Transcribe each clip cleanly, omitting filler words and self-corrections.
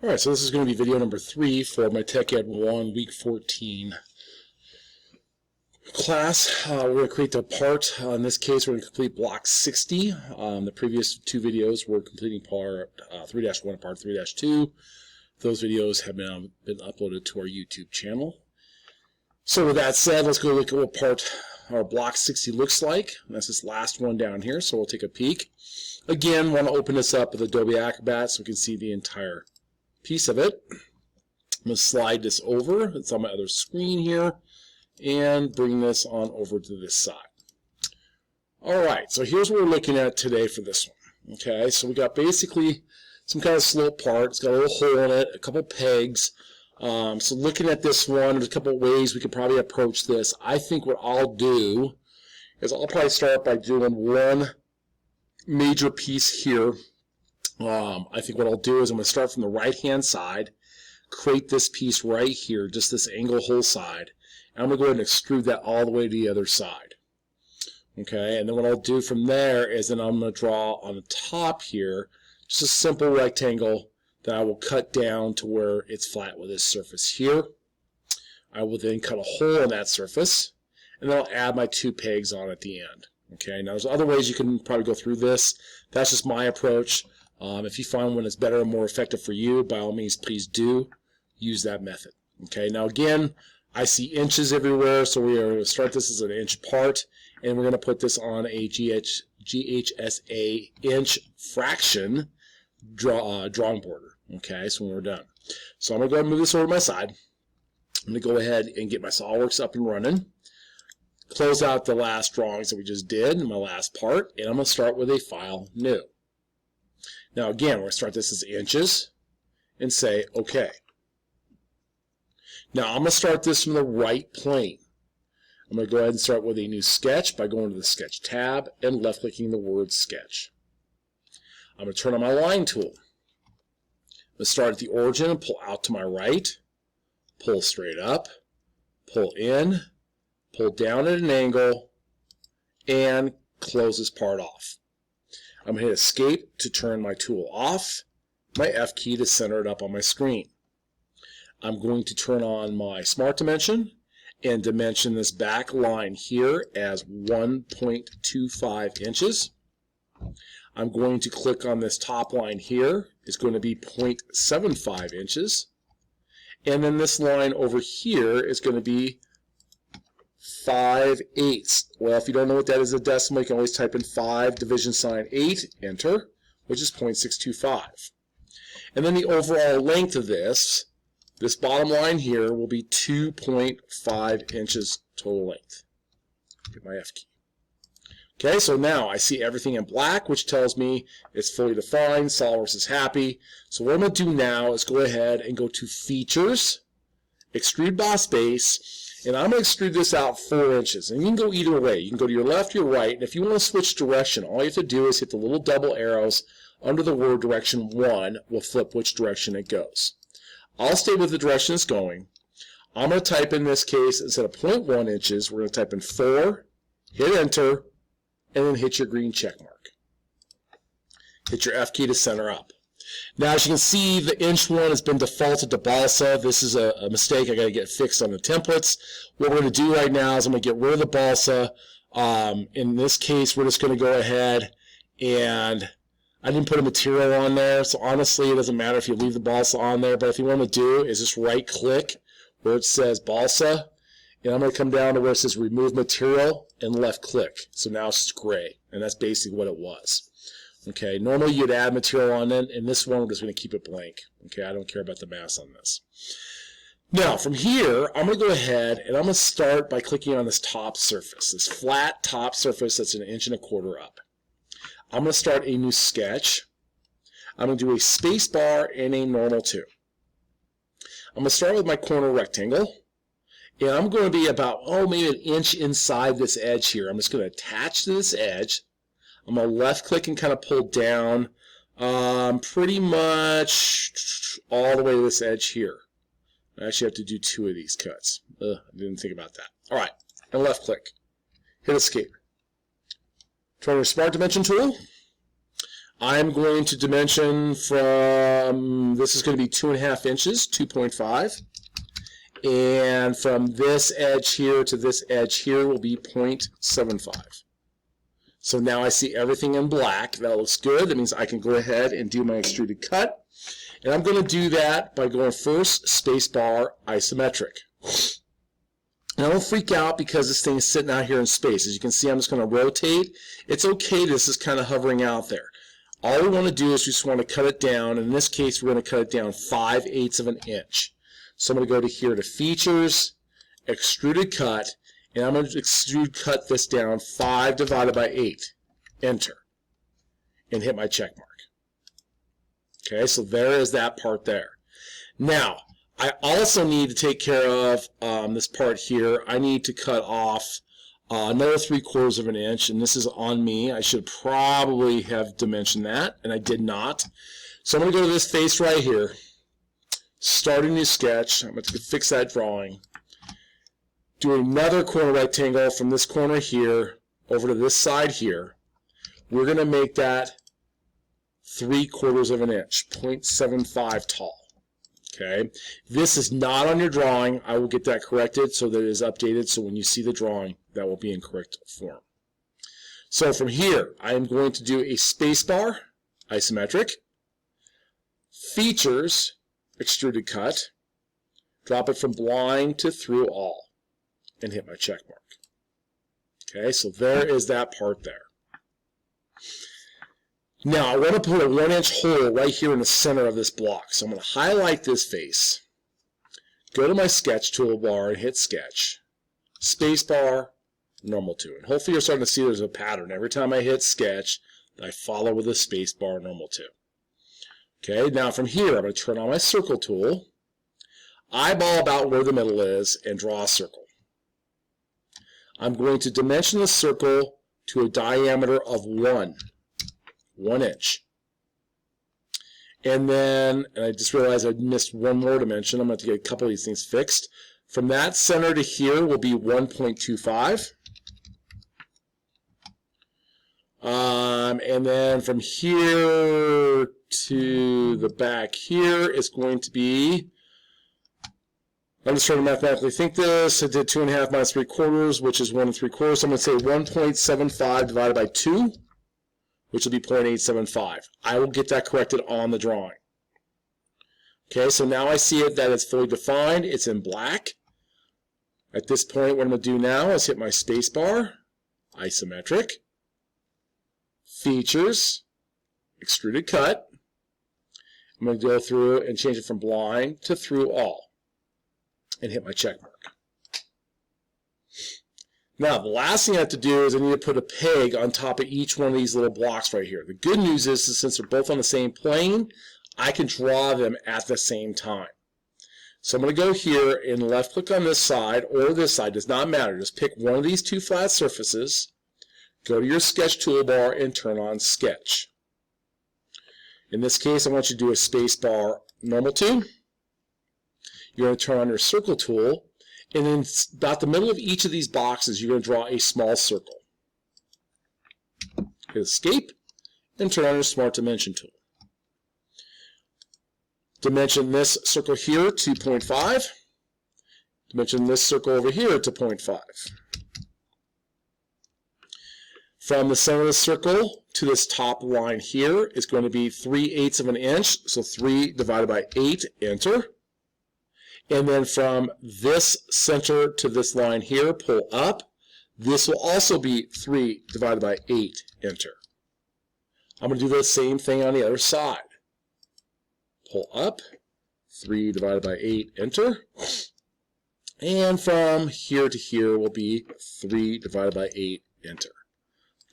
All right, so this is going to be video number 3 for my Tech Ed 1 Week 14 class. We're going to create the part. In this case, we're going to complete block 60. The previous 2 videos were completing part 3-1 and part 3-2. Those videos have been uploaded to our YouTube channel. So with that said, let's go look at what part our block 60 looks like. That's this last one down here, so we'll take a peek. Again, want to open this up with Adobe Acrobat so we can see the entire piece of it. I'm going to slide this over. It's on my other screen here, and bring this on over to this side. All right, so here's what we're looking at today for this one. Okay, so we got basically some kind of slope part. It's got a little hole in it, a couple pegs. So looking at this one, there's a couple of ways we could probably approach this. I think what I'll do is I'll probably start by doing one major piece here. I think what I'll do is I'm going to start from the right-hand side, create this piece right here, just this angle hole side, and I'm going to go ahead and extrude that all the way to the other side. Okay, and then what I'll do from there is then I'm going to draw on the top here just a simple rectangle that I will cut down to where it's flat with this surface here. I will then cut a hole in that surface, and then I'll add my 2 pegs on at the end. Okay, now there's other ways you can probably go through this. That's just my approach. If you find one that's better and more effective for you, by all means, please do use that method. Okay, now again, I see inches everywhere, so we are going to start this as an inch part, and we're going to put this on a GHSA inch fraction drawing border. Okay, so when we're done. So I'm going to go ahead and move this over to my side. I'm going to go ahead and get my SolidWorks up and running. Close out the last drawings that we just did in my last part, and I'm going to start with a file new. Now again, we're going to start this as inches and say OK. Now I'm going to start this from the right plane. I'm going to go ahead and start with a new sketch by going to the Sketch tab and left-clicking the word Sketch. I'm going to turn on my line tool. I'm going to start at the origin and pull out to my right, pull straight up, pull in, pull down at an angle, and close this part off. I'm going to hit Escape to turn my tool off, my F key to center it up on my screen. I'm going to turn on my Smart Dimension and dimension this back line here as 1.25 inches. I'm going to click on this top line here. It's going to be 0.75 inches. And then this line over here is going to be 5/8. Well, if you don't know what that is, a decimal, you can always type in 5 division sign 8, enter, which is 0.625. And then the overall length of this bottom line here will be 2.5 inches total length. Get my F key. Okay, so now I see everything in black, which tells me it's fully defined, SolidWorks is happy. So what I'm going to do now is go ahead and go to Features, Extrude Boss Base, and I'm going to extrude this out 4 inches. And you can go either way. You can go to your left or your right, and if you want to switch direction, all you have to do is hit the little double arrows under the word direction 1 will flip which direction it goes. I'll stay with the direction it's going. I'm going to type in this case, instead of 0.1 inches, we're going to type in 4, hit enter, and then hit your green check mark. Hit your F key to center up. Now, as you can see, the inch one has been defaulted to balsa. This is a mistake I got to get fixed on the templates. What we're going to do right now is I'm going to get rid of the balsa. In this case, we're just going to go ahead and I didn't put a material on there, so honestly, it doesn't matter if you leave the balsa on there. But if you want to do is just right-click where it says balsa, and I'm going to come down to where it says remove material and left-click. So now it's gray, and that's basically what it was. Okay, normally you'd add material on it, and this one we're just going to keep it blank. Okay, I don't care about the mass on this. Now, from here, I'm going to go ahead and I'm going to start by clicking on this top surface, this flat top surface that's 1.25 inches up. I'm going to start a new sketch. I'm going to do a space bar and a normal 2. I'm going to start with my corner rectangle, and I'm going to be about, maybe 1 inch inside this edge here. I'm just going to attach to this edge. I'm going to left click and kind of pull down pretty much all the way to this edge here. I actually have to do 2 of these cuts. I didn't think about that. All right, and left click. Hit Escape. Turn your Smart Dimension tool. I'm going to dimension from this is going to be 2.5 inches, 2.5. And from this edge here to this edge here will be 0.75. So now I see everything in black. That looks good. That means I can go ahead and do my extruded cut. And I'm going to do that by going first, spacebar, isometric. Now don't freak out because this thing is sitting out here in space. As you can see, I'm just going to rotate. It's okay, this is kind of hovering out there. All we want to do is we just want to cut it down. In this case, we're going to cut it down 5/8 of an inch. So I'm going to go to here to Features, Extruded Cut, and I'm going to extrude cut this down 5 divided by 8. Enter. And hit my check mark. Okay, so there is that part there. Now, I also need to take care of this part here. I need to cut off another 3/4 of an inch, and this is on me. I should probably have dimensioned that, and I did not. So I'm going to go to this face right here, start a new sketch. I'm going to fix that drawing. Do another corner rectangle from this corner here over to this side here. We're going to make that 3/4 of an inch, 0.75 tall. Okay, this is not on your drawing. I will get that corrected so that it is updated, so when you see the drawing, that will be in correct form. So from here, I am going to do a spacebar, isometric, Features, extruded cut, drop it from blind to through all, and hit my check mark. Okay, so there is that part there. Now, I want to put a 1-inch hole right here in the center of this block. So I'm going to highlight this face, go to my sketch toolbar and hit sketch, spacebar, normal to. And hopefully you're starting to see there's a pattern. Every time I hit sketch, I follow with a spacebar, normal to. Okay, now from here, I'm going to turn on my circle tool, eyeball about where the middle is, and draw a circle. I'm going to dimension the circle to a diameter of 1 inch. And then, and I just realized I missed one more dimension. I'm going to have to get a couple of these things fixed. From that center to here will be 1.25. And then from here to the back here is going to be, I'm just trying to mathematically think this. I did 2.5 minus 3/4, which is 1 3/4. So I'm going to say 1.75 divided by 2, which will be 0.875. I will get that corrected on the drawing. Okay, so now I see it that it's fully defined. It's in black. At this point, what I'm going to do now is hit my space bar, isometric, Features, extruded cut. I'm going to go through and change it from blind to through all, and hit my check mark. Now, the last thing I have to do is I need to put a peg on top of each one of these little blocks right here. The good news is since they're both on the same plane, I can draw them at the same time. So I'm going to go here and left click on this side or this side, does not matter. Just pick one of these two flat surfaces, go to your sketch toolbar and turn on sketch. In this case, I want you to do a space bar normal to. You're going to turn on your circle tool, and in about the middle of each of these boxes, you're going to draw a small circle. Hit escape and turn on your smart dimension tool. Dimension this circle here to 0.5. Dimension this circle over here to 0.5. From the center of the circle to this top line here is going to be 3/8 of an inch, so 3 divided by 8, enter. And then from this center to this line here, pull up. This will also be 3 divided by 8, enter. I'm going to do the same thing on the other side. Pull up, 3 divided by 8, enter. And from here to here will be 3 divided by 8, enter.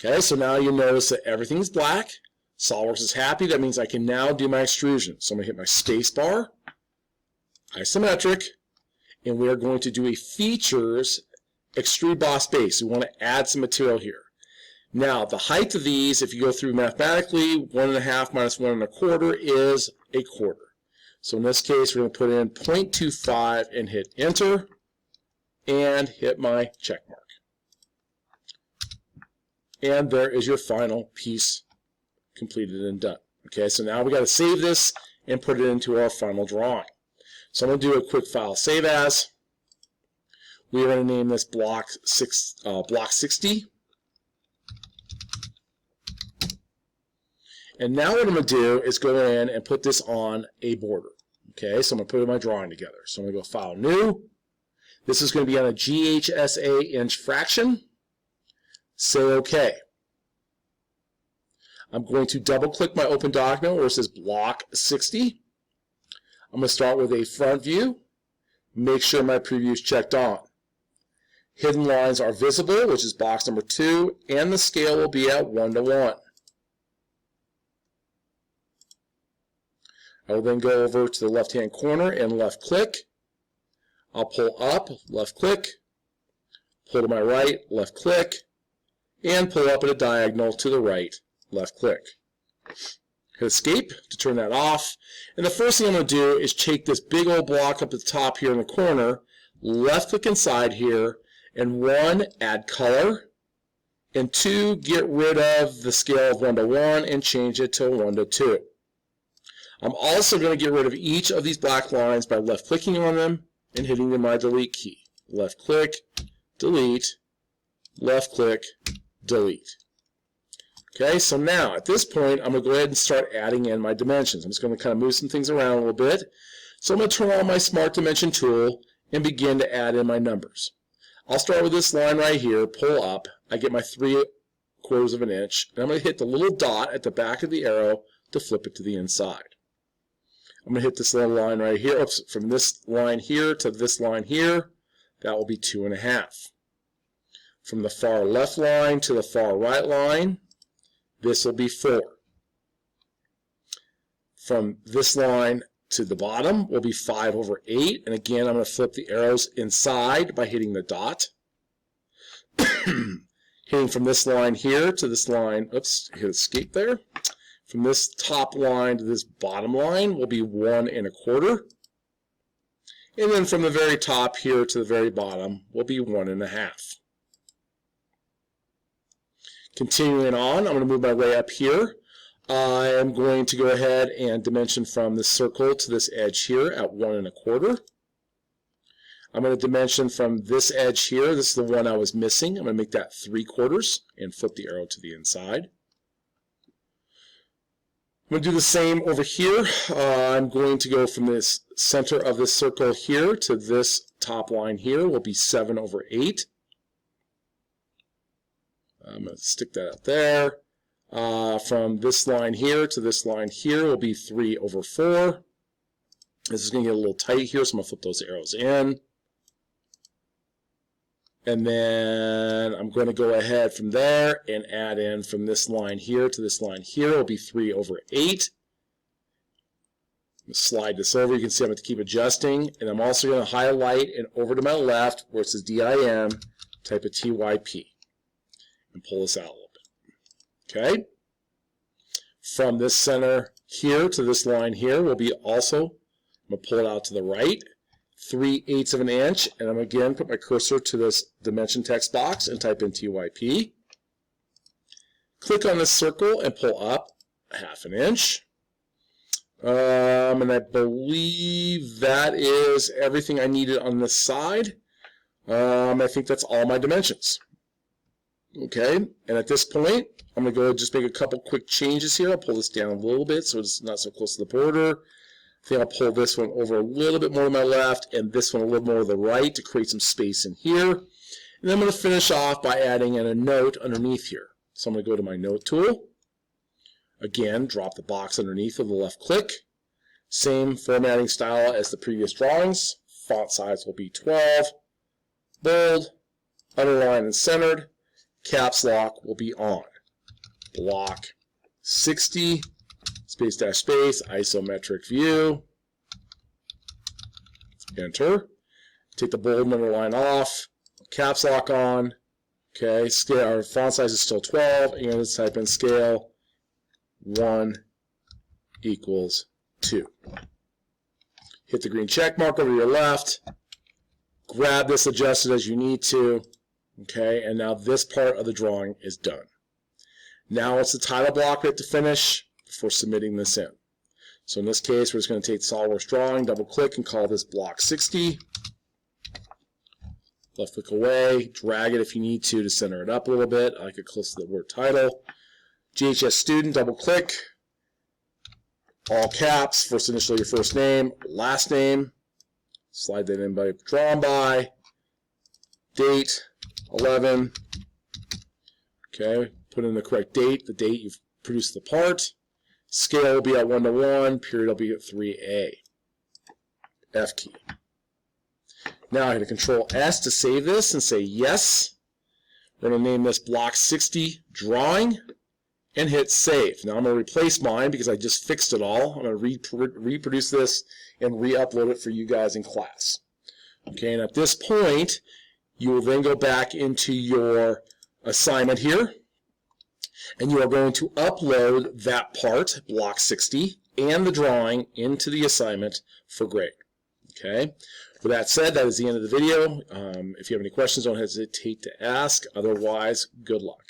Okay, so now you notice that everything's black. SOLIDWORKS is happy. That means I can now do my extrusion. So I'm going to hit my space bar, isometric, and we are going to do a Features extrude boss base. We want to add some material here. Now, the height of these, if you go through mathematically, 1.5 minus 1 1/4 is 1/4. So in this case, we're going to put in 0.25 and hit enter, and hit my check mark. And there is your final piece completed and done. Okay, so now we got to save this and put it into our final drawing. So I'm going to do a quick file save as. We're going to name this block 60. And now what I'm going to do is go in and put this on a border. Okay, so I'm going to put my drawing together. So I'm going to go File, New. This is going to be on a GHSA inch fraction. Say OK. I'm going to double-click my open document where it says Block 60. I'm going to start with a front view. Make sure my preview is checked on. Hidden lines are visible, which is box number 2, and the scale will be at 1:1. I will then go over to the left-hand corner and left-click. I'll pull up, left-click, pull to my right, left-click, and pull up at a diagonal to the right, left-click. Hit Escape to turn that off. And the first thing I'm going to do is take this big old block up at the top here in the corner, left-click inside here, and 1, add color, and 2, get rid of the scale of 1:1 and change it to 1:2. I'm also going to get rid of each of these black lines by left-clicking on them and hitting my delete key. Left-click, delete, left-click, delete. Okay, so now at this point, I'm going to go ahead and start adding in my dimensions. I'm just going to kind of move some things around a little bit. So I'm going to turn on my Smart Dimension tool and begin to add in my numbers. I'll start with this line right here, pull up. I get my 3/4 of an inch, and I'm going to hit the little dot at the back of the arrow to flip it to the inside. I'm going to hit this little line right here. Oops, from this line here to this line here, that will be 2.5. From the far left line to the far right line, this will be 4. From this line to the bottom will be 5/8. And again, I'm going to flip the arrows inside by hitting the dot. Hitting from this line here to this line, oops, hit escape there. From this top line to this bottom line will be 1.25. And then from the very top here to the very bottom will be 1.5. Continuing on, I'm going to move my way up here. I am going to go ahead and dimension from this circle to this edge here at 1.25. I'm going to dimension from this edge here. This is the one I was missing. I'm going to make that 3/4 and flip the arrow to the inside. I'm going to do the same over here. I'm going to go from this center of this circle here to this top line here will be 7/8. I'm going to stick that up there. From this line here to this line here will be 3/4. This is going to get a little tight here, so I'm going to flip those arrows in. And then I'm going to go ahead from there and add in from this line here to this line here will be 3/8. Slide this over. You can see I'm going to keep adjusting. And I'm also going to highlight and over to my left where it says DIM, type a TYP. And pull this out a little bit. Okay? From this center here to this line here will be also, I'm going to pull it out to the right, 3/8 of an inch, and I'm again put my cursor to this dimension text box and type in TYP. Click on this circle and pull up 1/2 inch. And I believe that is everything I needed on this side. I think that's all my dimensions. Okay, and at this point, I'm going to go just make a couple quick changes here. I'll pull this down a little bit so it's not so close to the border. I think I'll pull this one over a little bit more to my left and this one a little more to the right to create some space in here. And then I'm going to finish off by adding in a note underneath here. So I'm going to go to my note tool. Again, drop the box underneath with the left click. Same formatting style as the previous drawings. Font size will be 12. Bold, underline and centered. Caps lock will be on. Block 60, space dash space, isometric view. Enter. Take the bold and underline off. Caps lock on. Okay, scale, our font size is still 12, and let's type in scale 1 = 2. Hit the green check mark over to your left. Grab this adjusted as you need to. Okay, and now this part of the drawing is done. Now it's the title block we have to finish before submitting this in. So in this case, we're just going to take SolidWorks Drawing, double-click, and call this Block 60. Left-click away, drag it if you need to center it up a little bit. I like it close to the word title. GHS Student, double-click. All caps, first initial your first name, last name. Slide that in by drawn by. Date, 11. Okay, put in the correct date, the date you've produced the part. Scale will be at 1:1, period will be at 3A. F key. Now I hit Control S to save this and say yes. We're going to name this Block 60 Drawing and hit Save. Now I'm going to replace mine because I just fixed it all. I'm going to reproduce this and re-upload it for you guys in class. Okay, and at this point, you will then go back into your assignment here, and you are going to upload that part, Block 60, and the drawing into the assignment for grade. Okay. With that said, that is the end of the video. If you have any questions, don't hesitate to ask. Otherwise, good luck.